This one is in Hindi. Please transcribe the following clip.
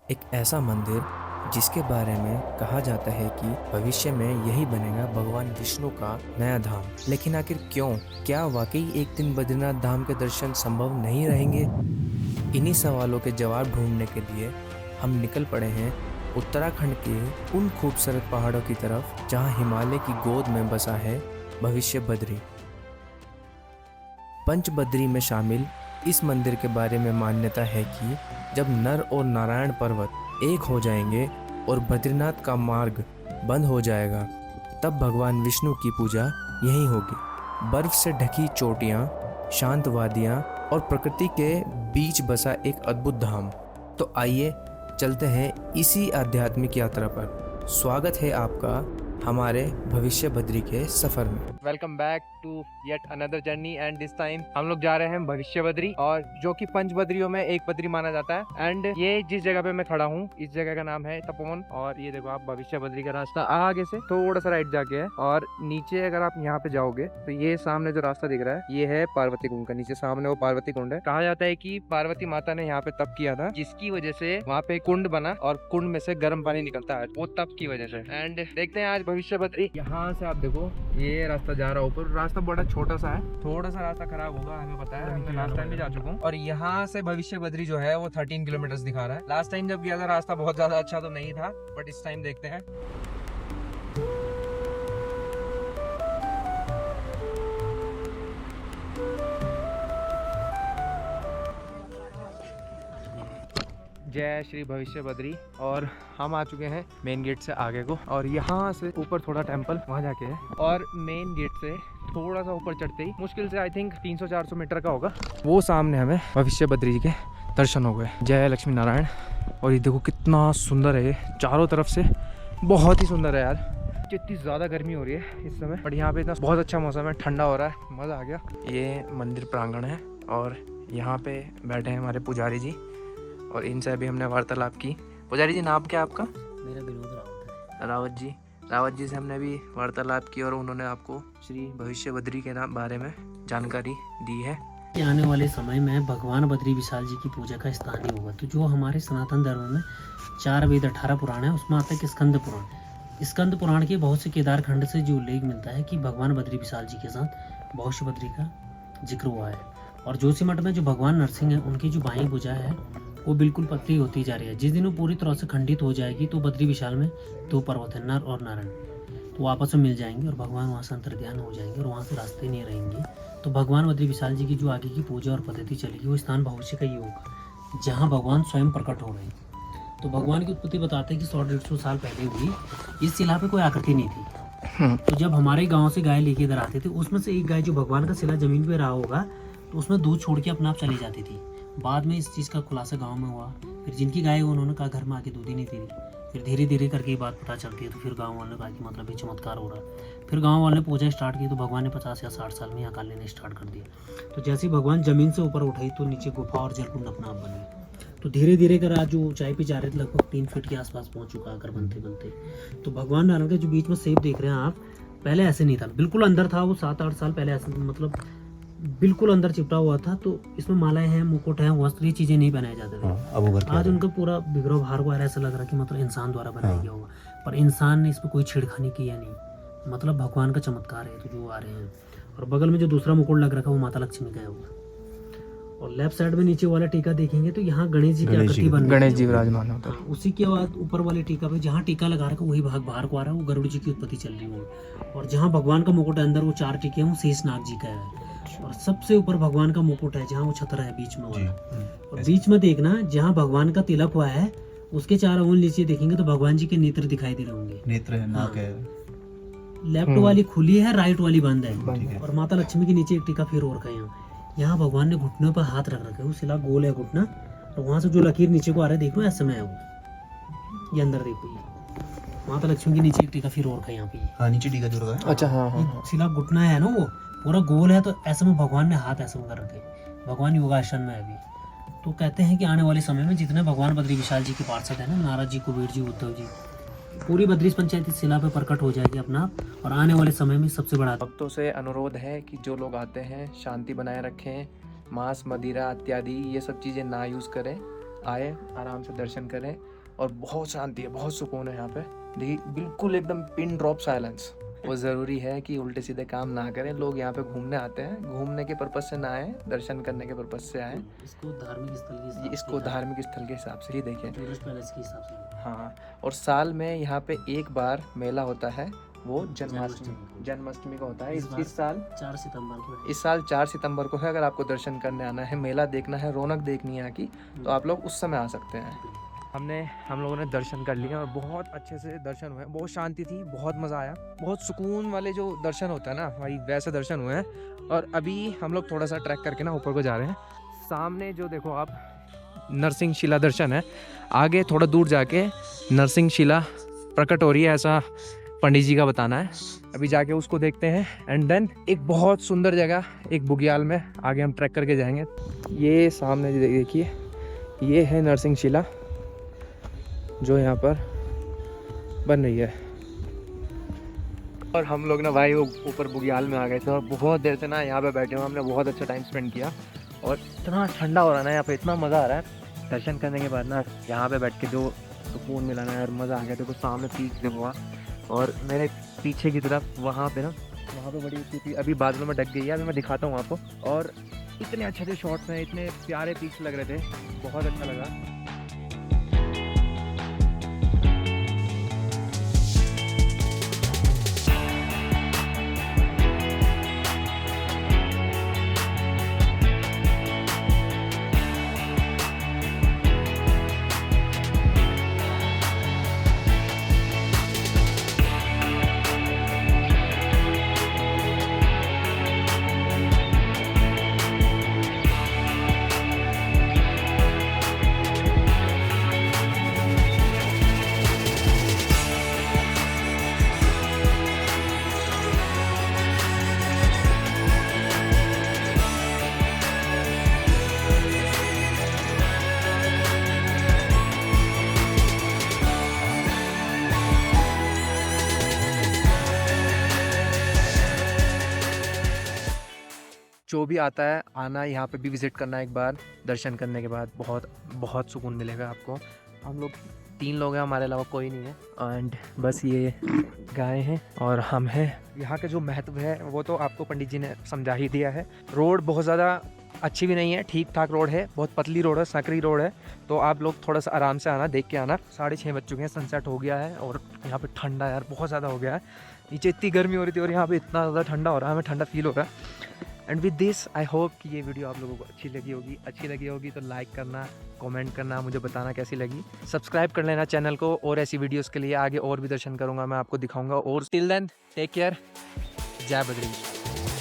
एक ऐसा मंदिर जिसके बारे में कहा जाता है कि भविष्य में यही बनेगा भगवान विष्णु का नया धाम। लेकिन आखिर क्यों? क्या वाकई एक दिन बद्रीनाथ धाम के दर्शन संभव नहीं रहेंगे? इन्हीं सवालों के जवाब ढूंढने के लिए हम निकल पड़े हैं उत्तराखंड के उन खूबसूरत पहाड़ों की तरफ जहां हिमालय की गोद में बसा है भविष्य बद्री। पंचबद्री में शामिल इस मंदिर के बारे में मान्यता है कि जब नर और नारायण पर्वत एक हो जाएंगे और बद्रीनाथ का मार्ग बंद हो जाएगा, तब भगवान विष्णु की पूजा यहीं होगी। बर्फ से ढकी चोटियाँ, शांत वादियाँ और प्रकृति के बीच बसा एक अद्भुत धाम। तो आइए चलते हैं इसी आध्यात्मिक यात्रा पर। स्वागत है आपका हमारे भविष्य बद्री के सफर में। Welcome back to yet another journey and this time हम लोग जा रहे हैं भविष्य बद्री, और जो कि पंच बद्रियों में एक बद्री माना जाता है। एंड ये जिस जगह पे मैं खड़ा हूँ, इस जगह का नाम है तपोवन। और ये देखो आप, भविष्य बद्री का रास्ता आगे से थोड़ा सा राइट जाके है, और नीचे अगर आप यहाँ पे जाओगे तो ये सामने जो रास्ता दिख रहा है ये है पार्वती कुंड का। नीचे सामने वो पार्वती कुंड है। कहा जाता है कि पार्वती माता ने यहाँ पे तप किया था, जिसकी वजह से वहाँ पे कुंड बना और कुंड में से गर्म पानी निकलता है, वो तप की वजह से। एंड देखते हैं आज भविष्य बद्री। यहाँ से आप देखो ये रास्ता जा रहा है ऊपर। रास्ता बड़ा छोटा सा है, थोड़ा सा रास्ता खराब होगा, हमें पता है, मैं लास्ट टाइम भी जा चुका हूँ। और यहाँ से भविष्य बद्री जो है वो 13 किलोमीटर दिखा रहा है। लास्ट टाइम जब गया था रास्ता बहुत ज्यादा अच्छा तो नहीं था, बट इस टाइम देखते हैं। जय श्री भविष्य बद्री। और हम आ चुके हैं मेन गेट से आगे को, और यहाँ से ऊपर थोड़ा टेम्पल वहाँ जाके है, और मेन गेट से थोड़ा सा ऊपर चढ़ते ही मुश्किल से आई थिंक 300-400 मीटर का होगा, वो सामने हमें भविष्य बद्री जी के दर्शन हो गए। जय लक्ष्मी नारायण। और ये देखो कितना सुंदर है, ये चारों तरफ से बहुत ही सुंदर है यार। इतनी ज़्यादा गर्मी हो रही है इस समय, बट यहाँ पे इतना बहुत अच्छा मौसम है, ठंडा हो रहा है, मज़ा आ गया। ये मंदिर प्रांगण है और यहाँ पे बैठे हैं हमारे पुजारी जी, और इनसे अभी हमने वार्तालाप की। पुजारी जी, नाम क्या है आपका? मेरा विनोद रावत है। रावत जी से हमने अभी वार्तालाप की, और उन्होंने आपको श्री भविष्य बद्री के नाम बारे में जानकारी दी है। आने वाले समय में भगवान बद्री विशाल जी की पूजा का स्थान ही होगा। तो जो हमारे सनातन धर्म में 4 वेद 18 पुराण है, उसमें आता है स्कंद पुराण। स्कंद पुराण के बहुत से केदार खंड से जो उल्लेख मिलता है कि भगवान बद्री विशाल जी के साथ भविष्य बद्री का जिक्र हुआ है। और जोशीमठ में जो भगवान नरसिंह है, उनकी जो बाई भुजा है वो बिल्कुल पतली होती जा रही है। जिस दिन वो पूरी तरह से खंडित हो जाएगी तो बद्री विशाल में 2 पर्वत है, नर और नारायण, तो वो आपस में मिल जाएंगे और भगवान वहाँ से अंतर्ध्यान हो जाएंगे और वहाँ से रास्ते नहीं रहेंगे। तो भगवान बद्री विशाल जी की जो आगे की पूजा और पद्धति चलेगी, वो स्थान भविष्य का ही होगा जहाँ भगवान स्वयं प्रकट हो रहे हैं। तो भगवान की उत्पत्ति बताते हैं कि 100-150 साल पहले हुई। इस शिला पे कोई आकृति नहीं थी। तो जब हमारे गाँव से गाय लेके इधर आते थे, उसमें से एक गाय जो भगवान का शिला जमीन पे रहा होगा, तो उसमें दूध छोड़ के अपने आप चली जाती थी। बाद में इस चीज़ का खुलासा गांव में हुआ। फिर जिनकी गाय उन्होंने कहा घर में आके दूध ही नहीं दे। फिर धीरे धीरे करके ये बात पता चलती है, तो फिर गांव वालों ने कहा कि मतलब ये चमत्कार हो रहा है। फिर गांव वालों ने पूजा स्टार्ट की, तो भगवान ने 50 या 60 साल में यहाँ काल लेना स्टार्ट कर दिया। तो जैसे ही भगवान जमीन से ऊपर उठाई तो नीचे गुफा और जलकुंड अपना आप बन गए। तो धीरे धीरे कर आज जो ऊंचाई पे जा रहे थे, लगभग 3 फीट के आसपास पहुंच चुका आकर बनते बनते। तो भगवान नारायण का जो बीच में सेब देख रहे हैं आप, पहले ऐसे नहीं था, बिल्कुल अंदर था वो। 7-8 साल पहले ऐसे मतलब बिल्कुल अंदर चिपटा हुआ था। तो इसमें मालाएं हैं, मुकुट है, वस्त्र, ये चीजें नहीं बनाए जाते थे। आज उनका पूरा बिगड़ो भार को ऐसा लग रहा कि मतलब इंसान द्वारा बनाया गया होगा, पर इंसान ने इसमें कोई छेड़खानी किया नहीं, मतलब भगवान का चमत्कार है। तो जो आ रहे हैं, और बगल में जो दूसरा मुकुट लग रखा है वो माता लक्ष्मी का है वो। और लेफ्ट साइड में नीचे वाला टीका देखेंगे तो यहाँ गणेश जी की आकृति बन रही है, गणेश जी विराजमान होता है। उसी के बाद ऊपर वाले टीका पे जहाँ टीका लगा रखा वही भाग बाहर को आ रहा है, वो गरुड़ जी की उत्पत्ति चल रही है। और जहाँ भगवान का मुकुट है अंदर, वो 4 टीके हैं, वो शेषनाग जी का है। और सबसे ऊपर भगवान का मुकुट है, जहाँ वो छत्र है बीच में वाला। और बीच में देखना, जहाँ भगवान का तिलक हुआ है, उसके 4 अंगुल नीचे देखेंगे तो भगवान जी के नेत्र दिखाई दे रहे होंगे। नेत्र है, नाक है। लेफ्ट वाली खुली है, राइट वाली बंद है। और माता लक्ष्मी के नीचे एक टीका फिर और का यहाँ भगवान ने घुटनों पर हाथ रख रखे, वो शिला गोल है घुटना, तो वहां से जो लकीर नीचे को आ रहा है देखो, ऐसे में है वो। ये अंदर देखो, ये माता लक्ष्मी के नीचे एक टीका फिर और का यहाँ पे। हाँ, नीचे टीका जो रखा है। अच्छा, हाँ। शिला घुटना है ना, वो पूरा गोल है, तो ऐसे में भगवान ने हाथ ऐसे में कर रखे। भगवान योगासन में है अभी। तो कहते हैं कि आने वाले समय में जितने भगवान बद्री विशाल जी के पार्षद है ना, नारद जी, कुबेर जी, उद्धव जी, पूरी बद्रीश पंचायत इस शिला पे प्रकट हो जाएगी अपना आप। और आने वाले समय में सबसे बड़ा भक्तों से अनुरोध है कि जो लोग आते हैं शांति बनाए रखें, मांस, मदिरा इत्यादि ये सब चीज़ें ना यूज़ करें। आए, आराम से दर्शन करें। और बहुत शांति है, बहुत सुकून है यहाँ पे। देखिए बिल्कुल एकदम पिन ड्रॉप साइलेंस। वो ज़रूरी है कि उल्टे सीधे काम ना करें। लोग यहाँ पे घूमने आते हैं, घूमने के पर्पज़ से ना आए, दर्शन करने के पर्पज़ से आए। इसको धार्मिक स्थल के हिसाब इसको धार्मिक स्थल के हिसाब से ही देखें। टूरिस्ट पैलेस के हिसाब से। हाँ, और साल में यहाँ पे एक बार मेला होता है, वो जन्माष्टमी जन्माष्टमी का होता है। इस बार इस साल 4 सितंबर को है। इस साल 4 सितंबर को है। अगर आपको दर्शन करने आना है, मेला देखना है, रौनक देखनी है यहाँ की, तो आप लोग उस समय आ सकते हैं। हम लोगों ने दर्शन कर लिए और बहुत अच्छे से दर्शन हुए। बहुत शांति थी, बहुत मज़ा आया। बहुत सुकून वाले जो दर्शन होता है ना भाई, वैसे दर्शन हुए हैं। और अभी हम लोग थोड़ा सा ट्रैक करके ना ऊपर को जा रहे हैं। सामने जो देखो आप, नरसिंह शिला दर्शन है। आगे थोड़ा दूर जाके नरसिंह शिला प्रकट हो रही है, ऐसा पंडित जी का बताना है। अभी जाके उसको देखते हैं। एंड देन एक बहुत सुंदर जगह, एक बुग्याल में आगे हम ट्रैक करके जाएंगे। ये सामने देखिए, ये है नरसिंह शिला जो यहाँ पर बन रही है। और हम लोग ना भाई वो ऊपर बुग्याल में आ गए थे और बहुत देर से ना यहाँ पे बैठे हुए, हमने बहुत अच्छा टाइम स्पेंड किया। और इतना ठंडा हो रहा है ना यहाँ पे, इतना मज़ा आ रहा है। दर्शन करने के बाद ना यहाँ पे बैठ के जो सुकून मिला ना यार, मज़ा आ गया। देखो सामने पीक देखो, और मेरे पीछे की तरफ वहाँ पे बड़ी ऊँची थी, अभी बादलों में ढक गई है। अभी मैं दिखाता हूँ आपको। और इतने अच्छे अच्छे शॉट्स हैं, इतने प्यारे पीक्स लग रहे थे, बहुत अच्छा लगा। जो भी आता है, आना यहाँ पे भी विज़िट करना एक बार। दर्शन करने के बाद बहुत बहुत सुकून मिलेगा आपको। हम लोग 3 लोग हैं, हमारे अलावा कोई नहीं है। एंड बस ये गाय हैं और हम हैं। यहाँ का जो महत्व है वो तो आपको पंडित जी ने समझा ही दिया है। रोड बहुत ज़्यादा अच्छी भी नहीं है, ठीक ठाक रोड है, बहुत पतली रोड है, सकरी रोड है। तो आप लोग थोड़ा सा आराम से आना, देख के आना। 6:30 बज चुके हैं, सनसेट हो गया है। और यहाँ पे ठंडा यार बहुत ज़्यादा हो गया है। नीचे इतनी गर्मी हो रही थी और यहाँ पे इतना ज़्यादा ठंडा हो रहा है, हमें ठंडा फील हो रहा है। And with this I hope कि ये वीडियो आप लोगों को अच्छी लगी होगी तो लाइक करना, कमेंट करना, मुझे बताना कैसी लगी। सब्सक्राइब कर लेना चैनल को, और ऐसी वीडियोस के लिए आगे और भी दर्शन करूँगा, मैं आपको दिखाऊंगा। और टिल देन टेक केयर, जय बद्री।